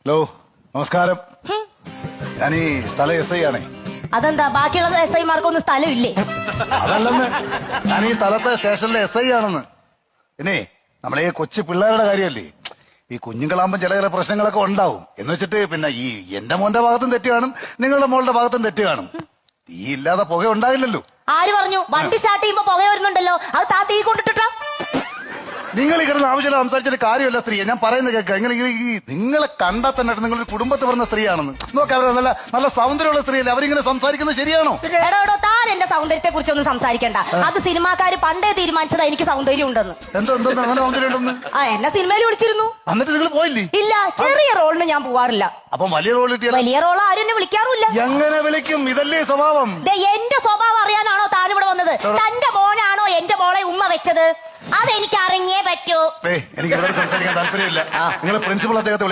Hello, നമസ്കാരം. ഞാൻ ഈ സ്ഥലം എസ് ഐ ആണേ. അതെന്താ ബാക്കിയുള്ള എസ് ഐമാർക്കൊന്നും സ്ഥലമില്ലേ? അതല്ലെന്ന്, ഞാൻ ഈ സ്ഥലത്തെ സ്റ്റേഷനിലെ എസ് ഐ ആണെന്ന്. പിന്നെ നമ്മളെ ഈ കൊച്ചു പിള്ളേരുടെ കാര്യമല്ലേ, ഈ കുഞ്ഞുങ്ങളാകുമ്പോൾ ചില പ്രശ്നങ്ങളൊക്കെ ഉണ്ടാവും. എന്ന് വെച്ചിട്ട് പിന്നെ ഈ എന്റെ മോന്റെ ഭാഗത്തും തെറ്റ് കാണും, നിങ്ങളുടെ മോളുടെ ഭാഗത്തും തെറ്റ് കാണും. തീ ഇല്ലാതെ പുക ഉണ്ടായില്ലല്ലോ. ആര് പറഞ്ഞു? വണ്ടി സ്റ്റാർട്ട് ചെയ്യുമ്പോ പുക വരുന്നുണ്ടല്ലോ, അത് താ തീ കൊണ്ടിട്ടാ. നിങ്ങൾ ഈ കിടന്ന് ആവശ്യമില്ല സംസാരിച്ചിട്ട് കാര്യമല്ല സ്ത്രീയെ. ഞാൻ പറയുന്നത് കേൾക്കുക. ഇങ്ങനെ നിങ്ങളെ കണ്ടാൽ തന്നെ നിങ്ങളൊരു കുടുംബത്തിൽ പറഞ്ഞ സ്ത്രീയാണെന്ന് നോക്കാം. അവർ നല്ല നല്ല സൗന്ദര്യമുള്ള സ്ത്രീയല്ലേ, അവരിങ്ങനെ സംസാരിക്കുന്നത് ശരിയാണോ? എടോ താൻ എന്റെ സൗന്ദര്യത്തെ കുറിച്ചൊന്നും സംസാരിക്കണ്ട. അത് സിനിമാക്കാര് പണ്ടേ തീരുമാനിച്ചതാ എനിക്ക് സൗന്ദര്യം ഉണ്ടെന്ന്. എന്തോ അങ്ങനെ സൗന്ദര്യം ഉണ്ടെന്ന്? എന്നെ സിനിമയിൽ വിളിച്ചിരുന്നു. എന്നിട്ട് നിങ്ങൾ പോയില്ലേ? ഇല്ല, ചെറിയ റോളിന് ഞാൻ പോവാറില്ല. അപ്പം വലിയ റോൾ കിട്ടിയ വലിയ റോൾ ആരും എന്നെ വിളിക്കാറുമില്ല. എങ്ങനെ വിളിക്കും? ഇതല്ലേ സ്വഭാവം. എന്റെ സ്വഭാവം അറിയാനാണോ താൻ ഇവിടെ വന്നത്? തന്റെ മോനാണോ എന്റെ മോളെ ഉമ്മ വെച്ചത്? അതെനിക്ക് അറിഞ്ഞേ പറ്റൂ. എനിക്ക് ഇവിടെ സംസാരിക്കാൻ താല്പര്യമില്ല. നിങ്ങൾ പ്രിൻസിപ്പൾ അദ്ദേഹത്തെ